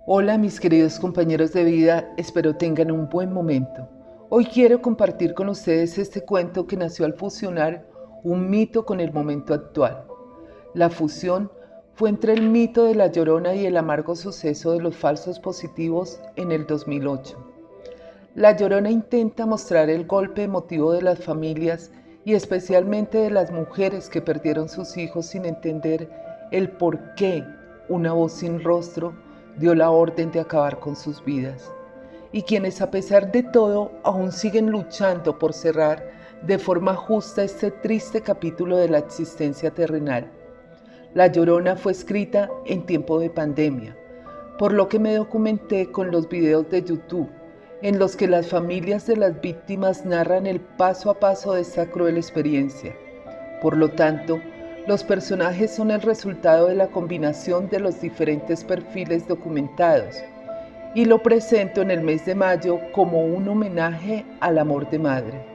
Hola mis queridos compañeros de vida, espero tengan un buen momento. Hoy quiero compartir con ustedes este cuento que nació al fusionar un mito con el momento actual. La fusión fue entre el mito de La Llorona y el amargo suceso de los falsos positivos en el 2008. La Llorona intenta mostrar el golpe emotivo de las familias y especialmente de las mujeres que perdieron sus hijos sin entender el por qué una voz sin rostro dio la orden de acabar con sus vidas. Y quienes a pesar de todo aún siguen luchando por cerrar de forma justa este triste capítulo de la existencia terrenal. La Llorona fue escrita en tiempo de pandemia, por lo que me documenté con los videos de YouTube, en los que las familias de las víctimas narran el paso a paso de esta cruel experiencia. Por lo tanto, los personajes son el resultado de la combinación de los diferentes perfiles documentados, y lo presento en el mes de mayo como un homenaje al amor de madre.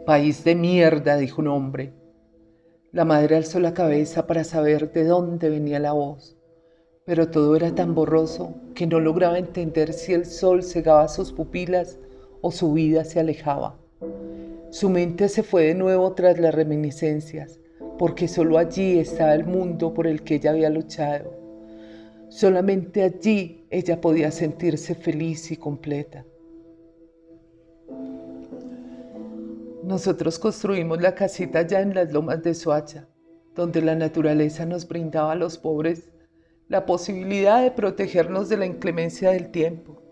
País de mierda, dijo un hombre. La madre alzó la cabeza para saber de dónde venía la voz, pero todo era tan borroso que no lograba entender si el sol cegaba sus pupilas o su vida se alejaba. Su mente se fue de nuevo tras las reminiscencias, porque solo allí estaba el mundo por el que ella había luchado. Solamente allí ella podía sentirse feliz y completa. Nosotros construimos la casita allá en las lomas de Soacha, donde la naturaleza nos brindaba a los pobres la posibilidad de protegernos de la inclemencia del tiempo.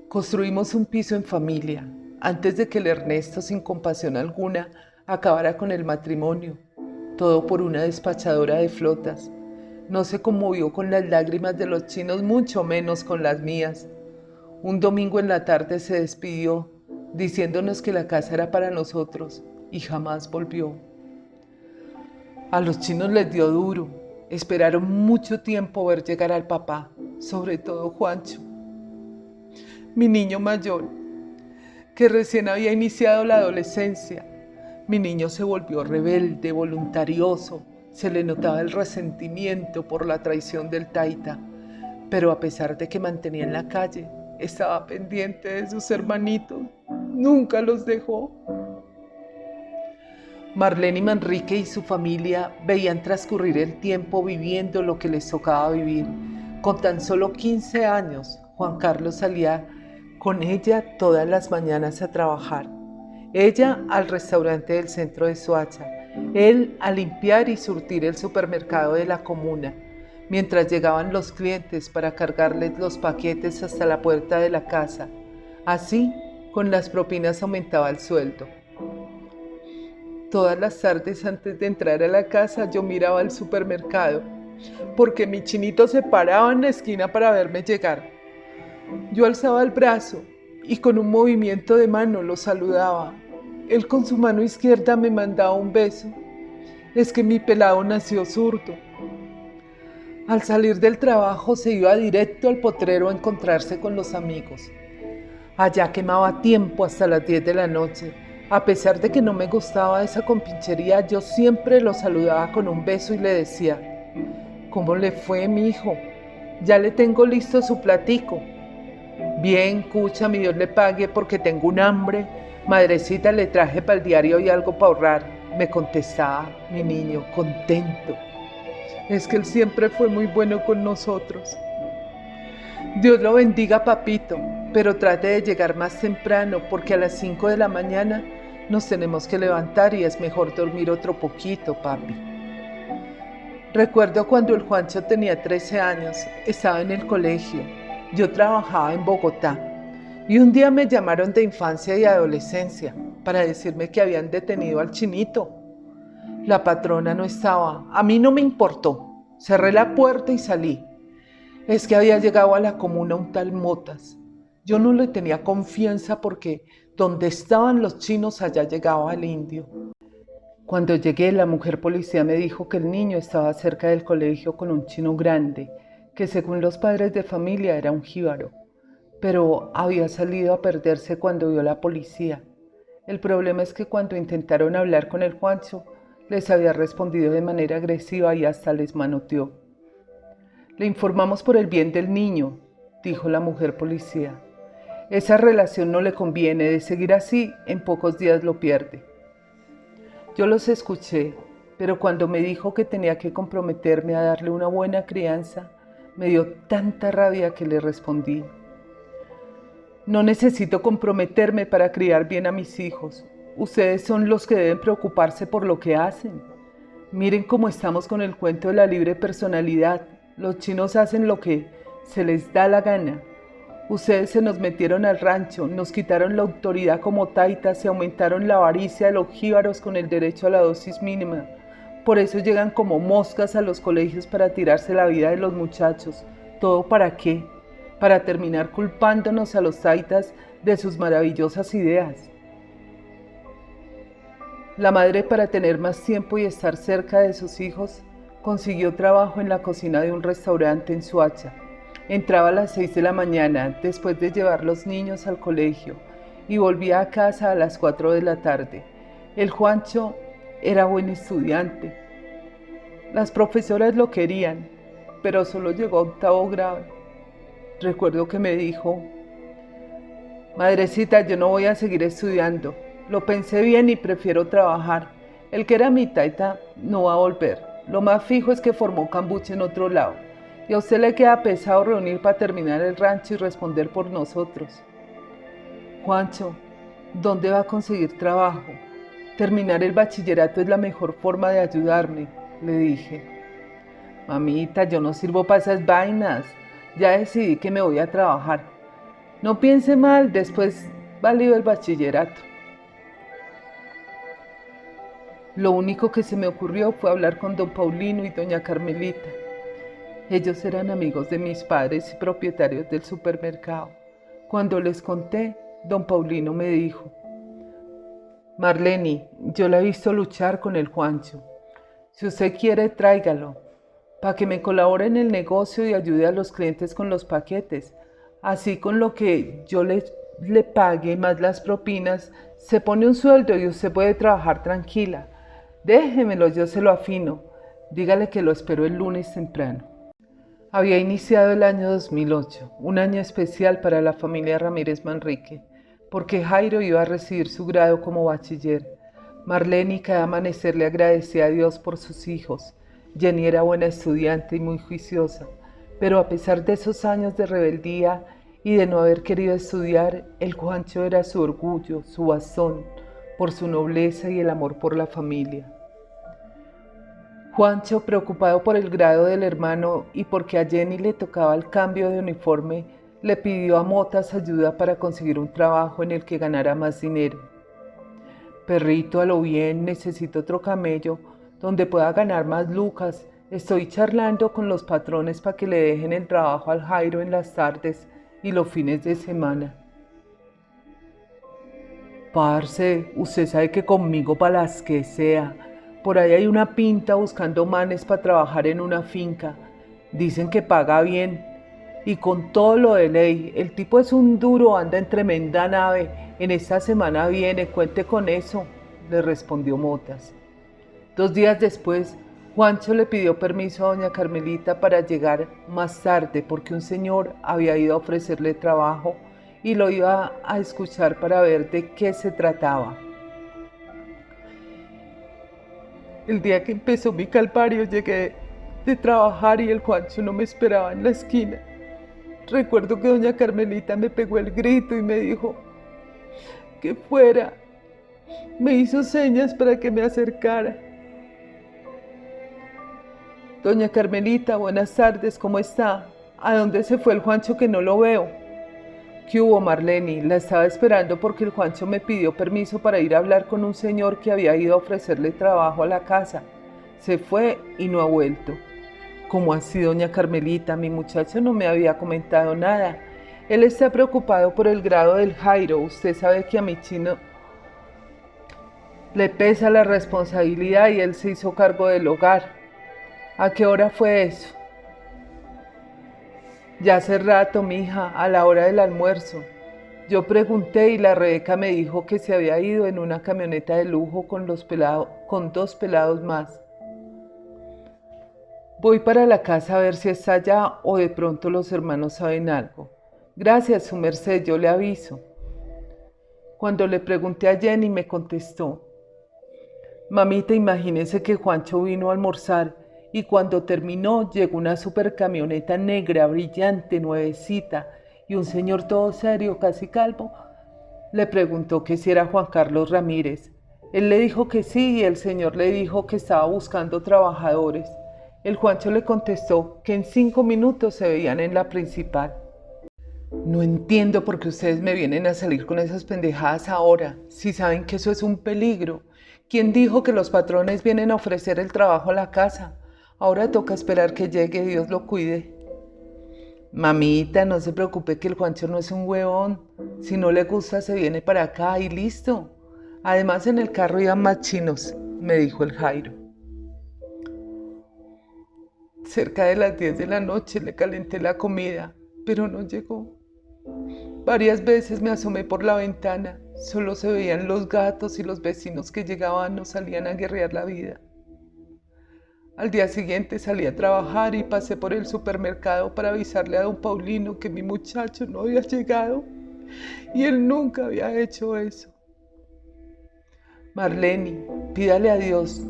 Construimos un piso en familia, antes de que el Ernesto, sin compasión alguna, acabara con el matrimonio, todo por una despachadora de flotas. No se conmovió con las lágrimas de los chinos, mucho menos con las mías. Un domingo en la tarde se despidió, diciéndonos que la casa era para nosotros, y jamás volvió. A los chinos les dio duro, esperaron mucho tiempo ver llegar al papá, sobre todo Juancho, mi niño mayor, que recién había iniciado la adolescencia. Mi niño se volvió rebelde, voluntarioso, se le notaba el resentimiento por la traición del taita, pero a pesar de que mantenía en la calle, estaba pendiente de sus hermanitos, nunca los dejó. Marlene y Manrique y su familia veían transcurrir el tiempo viviendo lo que les tocaba vivir. Con tan solo 15 años, Juan Carlos salía con ella todas las mañanas a trabajar. Ella al restaurante del centro de Soacha, él a limpiar y surtir el supermercado de la comuna, mientras llegaban los clientes para cargarles los paquetes hasta la puerta de la casa. Así, con las propinas aumentaba el sueldo. Todas las tardes antes de entrar a la casa yo miraba al supermercado, porque mi chinito se paraba en la esquina para verme llegar. Yo alzaba el brazo y con un movimiento de mano lo saludaba. Él con su mano izquierda me mandaba un beso. Es que mi pelado nació zurdo. Al salir del trabajo se iba directo al potrero a encontrarse con los amigos. Allá quemaba tiempo hasta las 10 de la noche. A pesar de que no me gustaba esa compinchería, yo siempre lo saludaba con un beso y le decía: ¿cómo le fue, mi hijo? Ya le tengo listo su platico. Bien, cucha, mi Dios le pague porque tengo un hambre. Madrecita, le traje para el diario y algo para ahorrar. Me contestaba mi niño, contento. Es que él siempre fue muy bueno con nosotros. Dios lo bendiga, papito, pero trate de llegar más temprano porque a las 5 de la mañana nos tenemos que levantar y es mejor dormir otro poquito, papi. Recuerdo cuando el Juancho tenía 13 años, estaba en el colegio. Yo trabajaba en Bogotá y un día me llamaron de infancia y adolescencia para decirme que habían detenido al chinito. La patrona no estaba, a mí no me importó. Cerré la puerta y salí. Es que había llegado a la comuna un tal Motas. Yo no le tenía confianza porque donde estaban los chinos allá llegaba el indio. Cuando llegué, la mujer policía me dijo que el niño estaba cerca del colegio con un chino grande, que según los padres de familia era un jíbaro, pero había salido a perderse cuando vio a la policía. El problema es que cuando intentaron hablar con el Juancho, les había respondido de manera agresiva y hasta les manoteó. Le informamos por el bien del niño, dijo la mujer policía. Esa relación no le conviene, de seguir así, en pocos días lo pierde. Yo los escuché, pero cuando me dijo que tenía que comprometerme a darle una buena crianza, me dio tanta rabia que le respondí: no necesito comprometerme para criar bien a mis hijos. Ustedes son los que deben preocuparse por lo que hacen. Miren cómo estamos con el cuento de la libre personalidad. Los chinos hacen lo que se les da la gana. Ustedes se nos metieron al rancho, nos quitaron la autoridad como taitas y aumentaron la avaricia de los jíbaros con el derecho a la dosis mínima. Por eso llegan como moscas a los colegios para tirarse la vida de los muchachos. ¿Todo para qué? Para terminar culpándonos a los taitas de sus maravillosas ideas. La madre, para tener más tiempo y estar cerca de sus hijos, consiguió trabajo en la cocina de un restaurante en Suacha. Entraba a las 6 de la mañana después de llevar los niños al colegio y volvía a casa a las 4 de la tarde. El Juancho era buen estudiante. Las profesoras lo querían, pero solo llegó a 8º grado. Recuerdo que me dijo: madrecita, yo no voy a seguir estudiando. Lo pensé bien y prefiero trabajar. El que era mi taita no va a volver. Lo más fijo es que formó cambuche en otro lado. Y a usted le queda pesado reunir para terminar el rancho y responder por nosotros. Juancho, ¿dónde va a conseguir trabajo? Terminar el bachillerato es la mejor forma de ayudarme, le dije. Mamita, yo no sirvo para esas vainas. Ya decidí que me voy a trabajar. No piense mal, después valido el bachillerato. Lo único que se me ocurrió fue hablar con don Paulino y doña Carmelita. Ellos eran amigos de mis padres y propietarios del supermercado. Cuando les conté, don Paulino me dijo: Marleni, yo la he visto luchar con el Juancho. Si usted quiere, tráigalo, para que me colabore en el negocio y ayude a los clientes con los paquetes. Así, con lo que yo le pague más las propinas, se pone un sueldo y usted puede trabajar tranquila. Déjemelo, yo se lo afino. Dígale que lo espero el lunes temprano. Había iniciado el año 2008, un año especial para la familia Ramírez Manrique, porque Jairo iba a recibir su grado como bachiller. Marleni cada amanecer le agradecía a Dios por sus hijos. Jenny era buena estudiante y muy juiciosa, pero a pesar de esos años de rebeldía y de no haber querido estudiar, el Juancho era su orgullo, su bastón, por su nobleza y el amor por la familia. Juancho, preocupado por el grado del hermano y porque a Jenny le tocaba el cambio de uniforme, le pidió a Motas ayuda para conseguir un trabajo en el que ganara más dinero. Perrito, a lo bien, necesito otro camello donde pueda ganar más lucas. Estoy charlando con los patrones para que le dejen el trabajo al Jairo en las tardes y los fines de semana. Parce, usted sabe que conmigo para las que sea. Por ahí hay una pinta buscando manes para trabajar en una finca. Dicen que paga bien. Y con todo lo de ley, el tipo es un duro, anda en tremenda nave. En esta semana viene, cuente con eso, le respondió Motas. 2 días después, Juancho le pidió permiso a doña Carmelita para llegar más tarde porque un señor había ido a ofrecerle trabajo y lo iba a escuchar para ver de qué se trataba. El día que empezó mi calvario llegué de trabajar y el Juancho no me esperaba en la esquina. Recuerdo que doña Carmelita me pegó el grito y me dijo que fuera. Me hizo señas para que me acercara. Doña Carmelita, buenas tardes, ¿cómo está? ¿A dónde se fue el Juancho que no lo veo? ¿Qué hubo, Marleni? La estaba esperando porque el Juancho me pidió permiso para ir a hablar con un señor que había ido a ofrecerle trabajo a la casa. Se fue y no ha vuelto. ¿Cómo así, doña Carmelita? Mi muchacho no me había comentado nada. Él está preocupado por el grado del Jairo. Usted sabe que a mi chino le pesa la responsabilidad y él se hizo cargo del hogar. ¿A qué hora fue eso? Ya hace rato, mija, a la hora del almuerzo. Yo pregunté y la Rebeca me dijo que se había ido en una camioneta de lujo con 2 pelados más. Voy para la casa a ver si está allá o de pronto los hermanos saben algo. Gracias, su merced, yo le aviso. Cuando le pregunté a Jenny me contestó: mamita, imagínese que Juancho vino a almorzar y cuando terminó llegó una super camioneta negra, brillante, nuevecita, y un señor todo serio, casi calvo, le preguntó que si era Juan Carlos Ramírez. Él le dijo que sí y el señor le dijo que estaba buscando trabajadores. El Juancho le contestó que en 5 minutos se veían en la principal. No entiendo por qué ustedes me vienen a salir con esas pendejadas ahora, si saben que eso es un peligro. ¿Quién dijo que los patrones vienen a ofrecer el trabajo a la casa? Ahora toca esperar que llegue, Dios lo cuide. Mamita, no se preocupe que el Juancho no es un huevón. Si no le gusta se viene para acá y listo. Además en el carro iban más chinos, me dijo el Jairo. Cerca de las 10 de la noche le calenté la comida, pero no llegó. Varias veces me asomé por la ventana, solo se veían los gatos y los vecinos que llegaban o salían a guerrear la vida. Al día siguiente salí a trabajar y pasé por el supermercado para avisarle a don Paulino que mi muchacho no había llegado y él nunca había hecho eso. Marlene, pídale a Dios.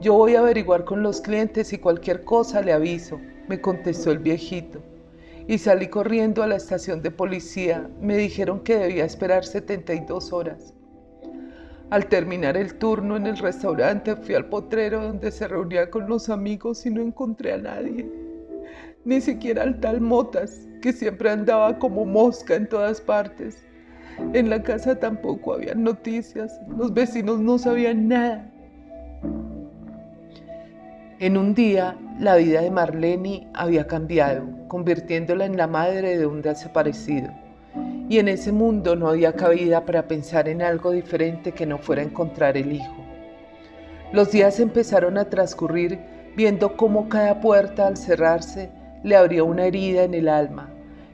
Yo voy a averiguar con los clientes y cualquier cosa le aviso, me contestó el viejito. Y salí corriendo a la estación de policía. Me dijeron que debía esperar 72 horas. Al terminar el turno en el restaurante, fui al potrero donde se reunía con los amigos y no encontré a nadie. Ni siquiera al tal Motas, que siempre andaba como mosca en todas partes. En la casa tampoco había noticias, los vecinos no sabían nada. En un día, la vida de Marlene había cambiado, convirtiéndola en la madre de un desaparecido. Y en ese mundo no había cabida para pensar en algo diferente que no fuera encontrar el hijo. Los días empezaron a transcurrir viendo cómo cada puerta al cerrarse le abría una herida en el alma.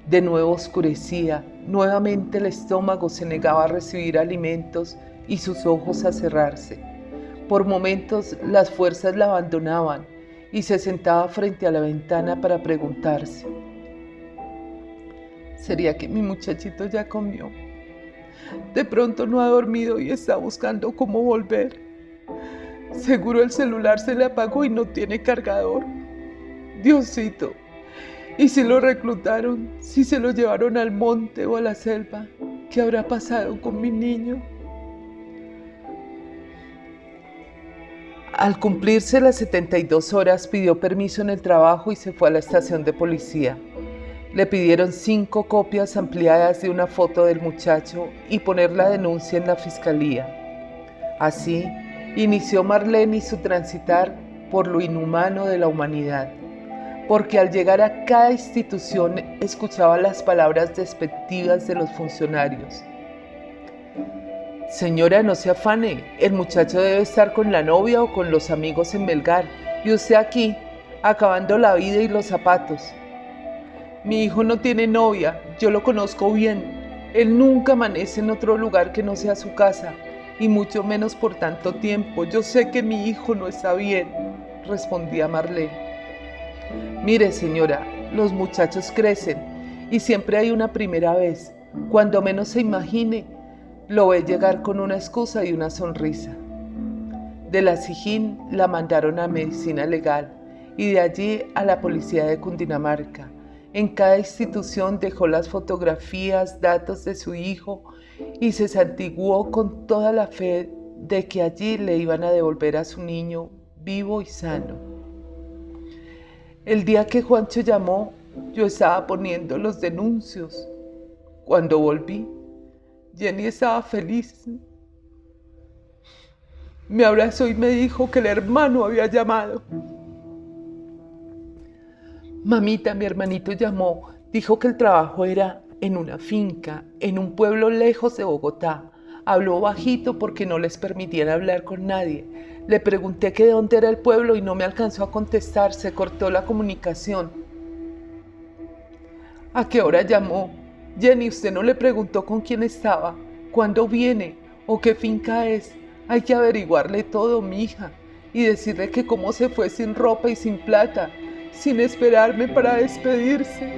De nuevo oscurecía, nuevamente el estómago se negaba a recibir alimentos y sus ojos a cerrarse. Por momentos las fuerzas la abandonaban y se sentaba frente a la ventana para preguntarse: ¿sería que mi muchachito ya comió? De pronto no ha dormido y está buscando cómo volver. Seguro el celular se le apagó y no tiene cargador. Diosito, ¿y si lo reclutaron? ¿Si se lo llevaron al monte o a la selva? ¿Qué habrá pasado con mi niño? Al cumplirse las 72 horas pidió permiso en el trabajo y se fue a la estación de policía. Le pidieron 5 copias ampliadas de una foto del muchacho y poner la denuncia en la fiscalía. Así inició Marlene su transitar por lo inhumano de la humanidad, porque al llegar a cada institución escuchaba las palabras despectivas de los funcionarios. Señora, no se afane, el muchacho debe estar con la novia o con los amigos en Melgar, y usted aquí, acabando la vida y los zapatos. Mi hijo no tiene novia, yo lo conozco bien. Él nunca amanece en otro lugar que no sea su casa, y mucho menos por tanto tiempo. Yo sé que mi hijo no está bien, respondía Marlene. Mire, señora, los muchachos crecen, y siempre hay una primera vez. Cuando menos se imagine, lo ve llegar con una excusa y una sonrisa. De la Sijín la mandaron a medicina legal y de allí a la policía de Cundinamarca. En cada institución dejó las fotografías, datos de su hijo y se santiguó con toda la fe de que allí le iban a devolver a su niño vivo y sano. El día que Juancho llamó, yo estaba poniendo los denuncios. Cuando volví, Jenny estaba feliz. Me abrazó y me dijo que el hermano había llamado. Mamita, mi hermanito llamó, dijo que el trabajo era en una finca, en un pueblo lejos de Bogotá. Habló bajito porque no les permitían hablar con nadie. Le pregunté que de dónde era el pueblo y no me alcanzó a contestar, se cortó la comunicación. ¿A qué hora llamó? Jenny, usted no le preguntó con quién estaba, cuándo viene o qué finca es. Hay que averiguarle todo, mija, y decirle que cómo se fue sin ropa y sin plata, sin esperarme para despedirse.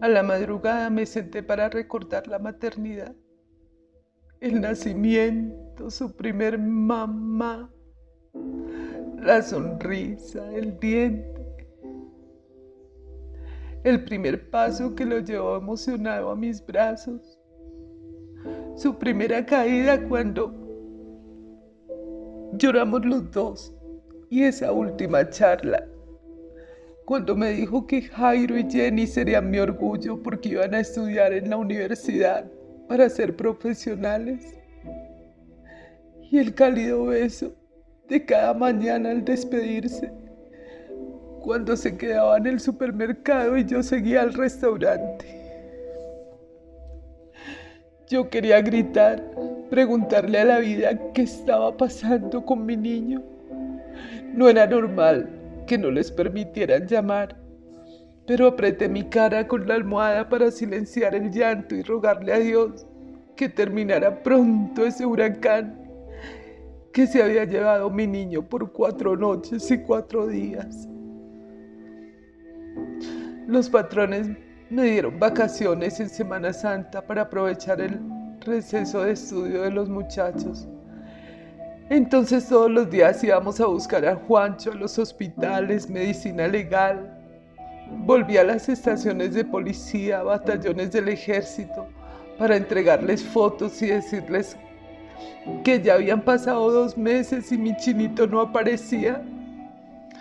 A la madrugada me senté para recordar la maternidad, el nacimiento, su primer mamá, la sonrisa, el diente, el primer paso que lo llevó emocionado a mis brazos, su primera caída cuando lloramos los dos, y esa última charla cuando me dijo que Jairo y Jenny serían mi orgullo porque iban a estudiar en la universidad para ser profesionales. Y el cálido beso de cada mañana al despedirse, cuando se quedaba en el supermercado y yo seguía al restaurante. Yo quería gritar, preguntarle a la vida qué estaba pasando con mi niño. No era normal que no les permitieran llamar, pero apreté mi cara con la almohada para silenciar el llanto y rogarle a Dios que terminara pronto ese huracán que se había llevado mi niño por 4 noches y 4 días. Los patrones me dieron vacaciones en Semana Santa para aprovechar el receso de estudio de los muchachos. Entonces todos los días íbamos a buscar a Juancho a los hospitales, medicina legal. Volví a las estaciones de policía, batallones del ejército, para entregarles fotos y decirles que ya habían pasado 2 meses y mi chinito no aparecía.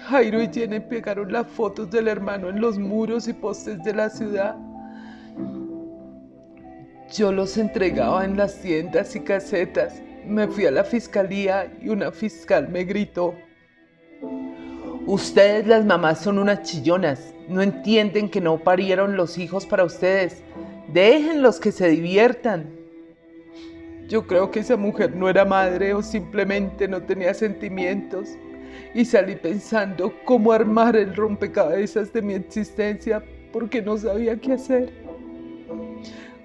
Jairo y Jenny pegaron las fotos del hermano en los muros y postes de la ciudad. Yo los entregaba en las tiendas y casetas. Me fui a la fiscalía y una fiscal me gritó: ustedes las mamás son unas chillonas, no entienden que no parieron los hijos para ustedes, déjenlos que se diviertan. Yo creo que esa mujer no era madre o simplemente no tenía sentimientos y salí pensando cómo armar el rompecabezas de mi existencia porque no sabía qué hacer.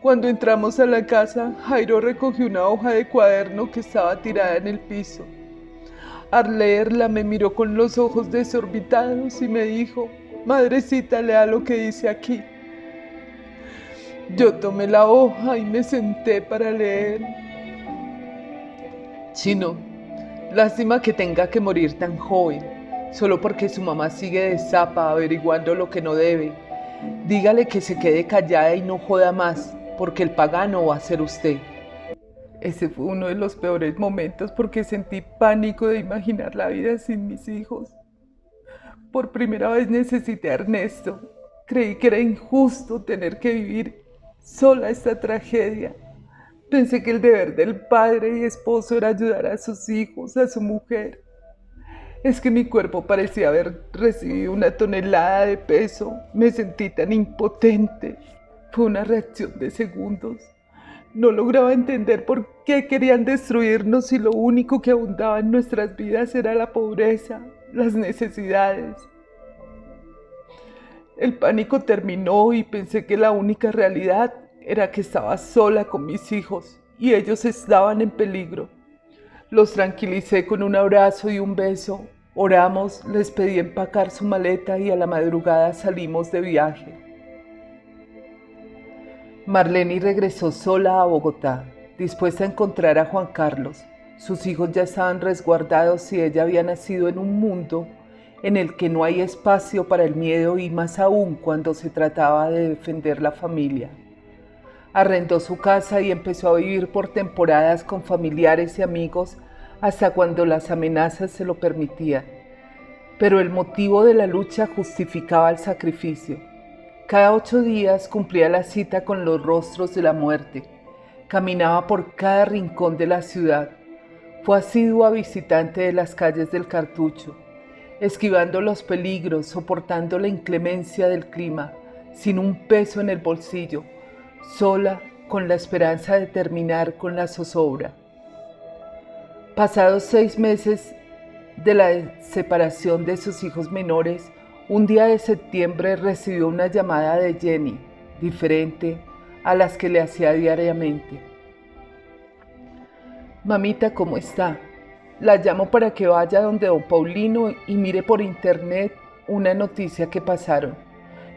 Cuando entramos a la casa, Jairo recogió una hoja de cuaderno que estaba tirada en el piso. Al leerla me miró con los ojos desorbitados y me dijo: madrecita, lea lo que dice aquí. Yo tomé la hoja y me senté para leer. Chino, lástima que tenga que morir tan joven, solo porque su mamá sigue de zapa averiguando lo que no debe. Dígale que se quede callada y no joda más, porque el pagano va a ser usted. Ese fue uno de los peores momentos porque sentí pánico de imaginar la vida sin mis hijos. Por primera vez necesité a Ernesto. Creí que era injusto tener que vivir sola esta tragedia. Pensé que el deber del padre y esposo era ayudar a sus hijos, a su mujer. Es que mi cuerpo parecía haber recibido una tonelada de peso. Me sentí tan impotente. Fue una reacción de segundos. No lograba entender por qué querían destruirnos si lo único que abundaba en nuestras vidas era la pobreza, las necesidades. El pánico terminó y pensé que la única realidad era que estaba sola con mis hijos y ellos estaban en peligro. Los tranquilicé con un abrazo y un beso. Oramos, les pedí empacar su maleta y a la madrugada salimos de viaje. Marlene regresó sola a Bogotá, dispuesta a encontrar a Juan Carlos. Sus hijos ya estaban resguardados y ella había nacido en un mundo en el que no hay espacio para el miedo y más aún cuando se trataba de defender la familia. Arrendó su casa y empezó a vivir por temporadas con familiares y amigos hasta cuando las amenazas se lo permitían. Pero el motivo de la lucha justificaba el sacrificio. Cada 8 días cumplía la cita con los rostros de la muerte. Caminaba por cada rincón de la ciudad. Fue asidua visitante de las calles del Cartucho, esquivando los peligros, soportando la inclemencia del clima, sin un peso en el bolsillo, sola, con la esperanza de terminar con la zozobra. Pasados 6 meses de la separación de sus hijos menores, un día de septiembre recibió una llamada de Jenny, diferente a las que le hacía diariamente. Mamita, ¿cómo está? La llamo para que vaya donde don Paulino y mire por internet una noticia que pasaron.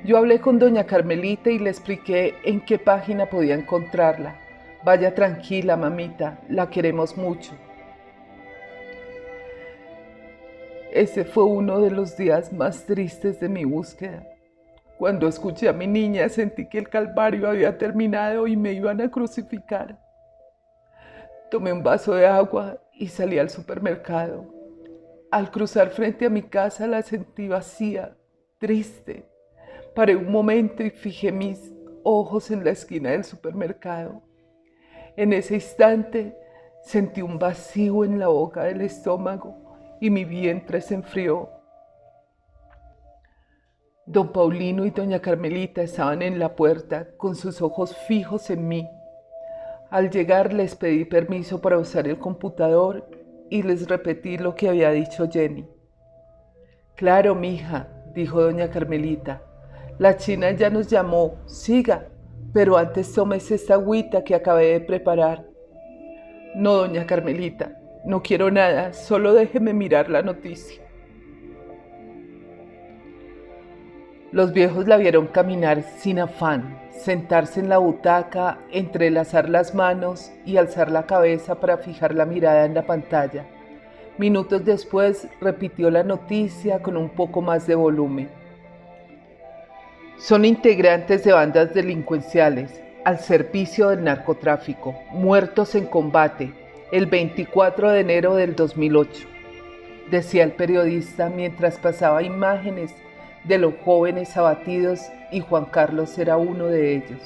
Yo hablé con doña Carmelita y le expliqué en qué página podía encontrarla. Vaya tranquila, mamita, la queremos mucho. Ese fue uno de los días más tristes de mi búsqueda. Cuando escuché a mi niña sentí que el calvario había terminado y me iban a crucificar. Tomé un vaso de agua y salí al supermercado. Al cruzar frente a mi casa la sentí vacía, triste. Paré un momento y fijé mis ojos en la esquina del supermercado. En ese instante sentí un vacío en la boca del estómago y mi vientre se enfrió. Don Paulino y doña Carmelita estaban en la puerta con sus ojos fijos en mí. Al llegar les pedí permiso para usar el computador y les repetí lo que había dicho Jenny. Claro, mija, dijo doña Carmelita. La china ya nos llamó, siga, pero antes tómese esta agüita que acabé de preparar. No, doña Carmelita, no quiero nada, solo déjeme mirar la noticia. Los viejos la vieron caminar sin afán, sentarse en la butaca, entrelazar las manos y alzar la cabeza para fijar la mirada en la pantalla. Minutos después repitió la noticia con un poco más de volumen. Son integrantes de bandas delincuenciales al servicio del narcotráfico, muertos en combate, el 24 de enero del 2008, decía el periodista mientras pasaba imágenes de los jóvenes abatidos y Juan Carlos era uno de ellos.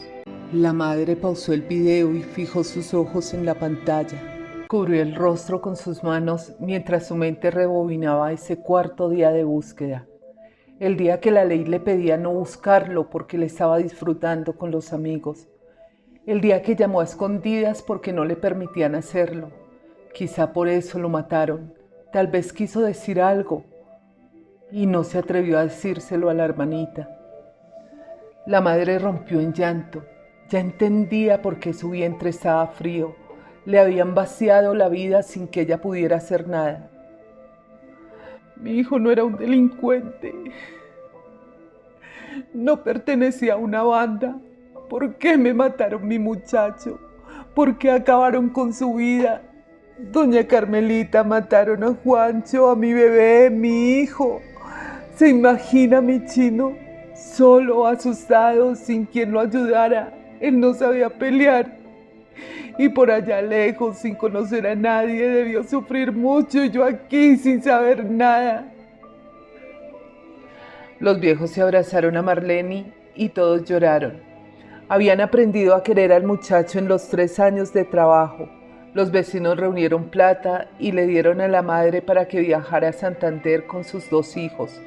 La madre pausó el video y fijó sus ojos en la pantalla. Cubrió el rostro con sus manos mientras su mente rebobinaba ese cuarto día de búsqueda. El día que la ley le pedía no buscarlo porque le estaba disfrutando con los amigos. El día que llamó a escondidas porque no le permitían hacerlo. Quizá por eso lo mataron. Tal vez quiso decir algo y no se atrevió a decírselo a la hermanita. La madre rompió en llanto. Ya entendía por qué su vientre estaba frío. Le habían vaciado la vida sin que ella pudiera hacer nada. Mi hijo no era un delincuente. No pertenecía a una banda. ¿Por qué me mataron mi muchacho? ¿Por qué acabaron con su vida? Doña Carmelita, mataron a Juancho, a mi bebé, mi hijo. ¿Se imagina mi chino? Solo, asustado, sin quien lo ayudara. Él no sabía pelear. Y por allá lejos, sin conocer a nadie, debió sufrir mucho y yo aquí sin saber nada. Los viejos se abrazaron a Marlene y todos lloraron. Habían aprendido a querer al muchacho en los 3 años de trabajo. Los vecinos reunieron plata y le dieron a la madre para que viajara a Santander con sus 2 hijos,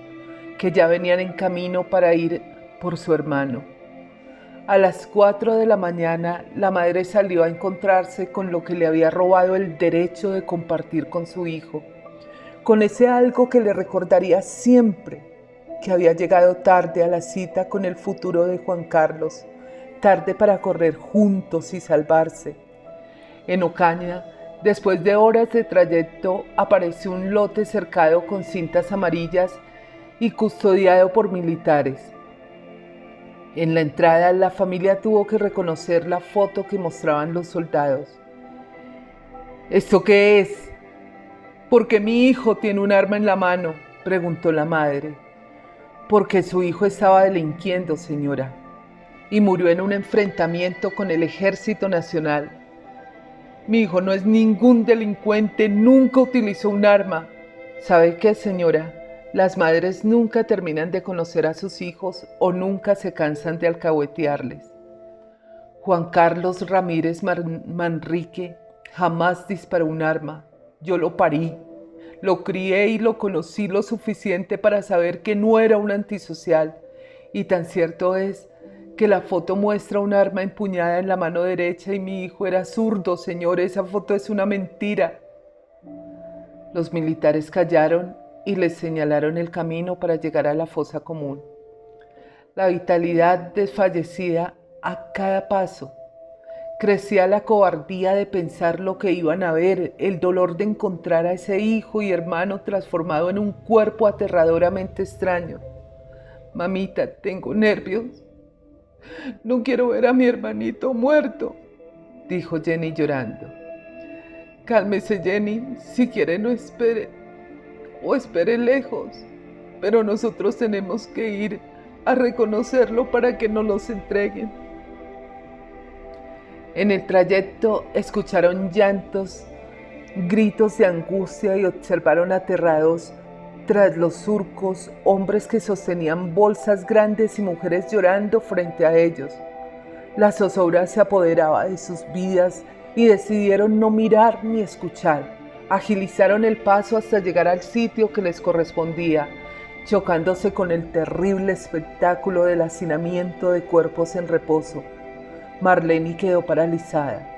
que ya venían en camino para ir por su hermano. A las 4 de la mañana, la madre salió a encontrarse con lo que le había robado el derecho de compartir con su hijo, con ese algo que le recordaría siempre que había llegado tarde a la cita con el futuro de Juan Carlos, tarde para correr juntos y salvarse. En Ocaña, después de horas de trayecto, apareció un lote cercado con cintas amarillas y custodiado por militares. En la entrada, la familia tuvo que reconocer la foto que mostraban los soldados. ¿Esto qué es? ¿Por qué mi hijo tiene un arma en la mano?, preguntó la madre. Porque su hijo estaba delinquiendo, señora, y murió en un enfrentamiento con el Ejército Nacional. Mi hijo no es ningún delincuente, nunca utilizó un arma. ¿Sabe qué, señora? Las madres nunca terminan de conocer a sus hijos o nunca se cansan de alcahuetearles. Juan Carlos Ramírez Manrique jamás disparó un arma. Yo lo parí, lo crié y lo conocí lo suficiente para saber que no era un antisocial. Y tan cierto es que la foto muestra un arma empuñada en la mano derecha y mi hijo era zurdo, señor. Esa foto es una mentira. Los militares callaron y les señalaron el camino para llegar a la fosa común. La vitalidad desfallecida a cada paso. Crecía la cobardía de pensar lo que iban a ver, el dolor de encontrar a ese hijo y hermano transformado en un cuerpo aterradoramente extraño. Mamita, tengo nervios. No quiero ver a mi hermanito muerto, dijo Jenny llorando. Cálmese, Jenny, si quiere no espere, o espere lejos, pero nosotros tenemos que ir a reconocerlo para que nos los entreguen. En el trayecto escucharon llantos, gritos de angustia y observaron aterrados tras los surcos hombres que sostenían bolsas grandes y mujeres llorando frente a ellos. La zozobra se apoderaba de sus vidas y decidieron no mirar ni escuchar. Agilizaron el paso hasta llegar al sitio que les correspondía, chocándose con el terrible espectáculo del hacinamiento de cuerpos en reposo. Marlene quedó paralizada.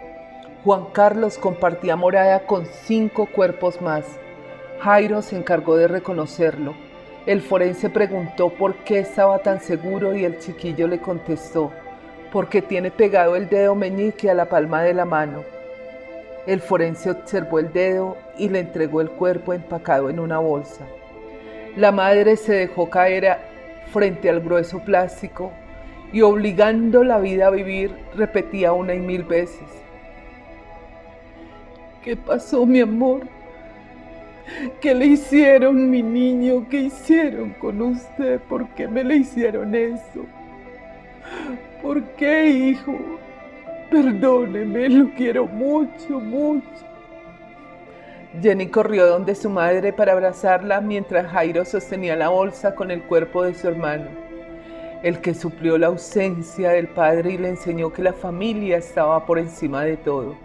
Juan Carlos compartía morada con 5 cuerpos más. Jairo se encargó de reconocerlo. El forense preguntó por qué estaba tan seguro y el chiquillo le contestó: porque tiene pegado el dedo meñique a la palma de la mano. El forense observó el dedo y le entregó el cuerpo empacado en una bolsa. La madre se dejó caer frente al grueso plástico y, obligando la vida a vivir, repetía una y mil veces: ¿qué pasó, mi amor? ¿Qué le hicieron, mi niño? ¿Qué hicieron con usted? ¿Por qué me le hicieron eso? ¿Por qué, hijo? Perdóneme, lo quiero mucho, mucho. Jenny corrió donde su madre para abrazarla mientras Jairo sostenía la bolsa con el cuerpo de su hermano, el que suplió la ausencia del padre y le enseñó que la familia estaba por encima de todo.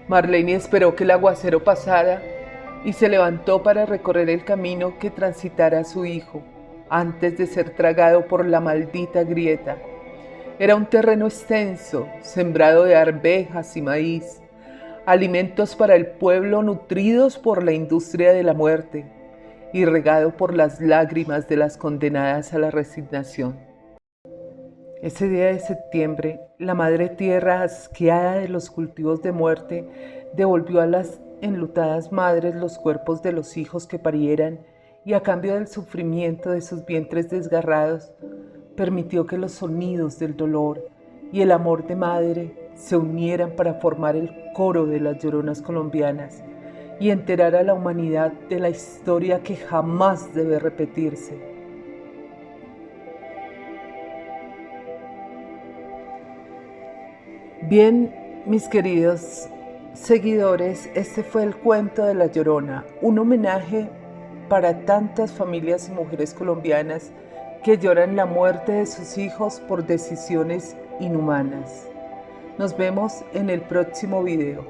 Marlene esperó que el aguacero pasara y se levantó para recorrer el camino que transitara su hijo antes de ser tragado por la maldita grieta. Era un terreno extenso, sembrado de arvejas y maíz, alimentos para el pueblo nutridos por la industria de la muerte y regado por las lágrimas de las condenadas a la resignación. Ese día de septiembre, la madre tierra, asqueada de los cultivos de muerte, devolvió a las enlutadas madres los cuerpos de los hijos que parieran y, a cambio del sufrimiento de sus vientres desgarrados, permitió que los sonidos del dolor y el amor de madre se unieran para formar el coro de las lloronas colombianas y enterar a la humanidad de la historia que jamás debe repetirse. Bien, mis queridos seguidores, este fue el cuento de La Llorona, un homenaje para tantas familias y mujeres colombianas que lloran la muerte de sus hijos por decisiones inhumanas. Nos vemos en el próximo video.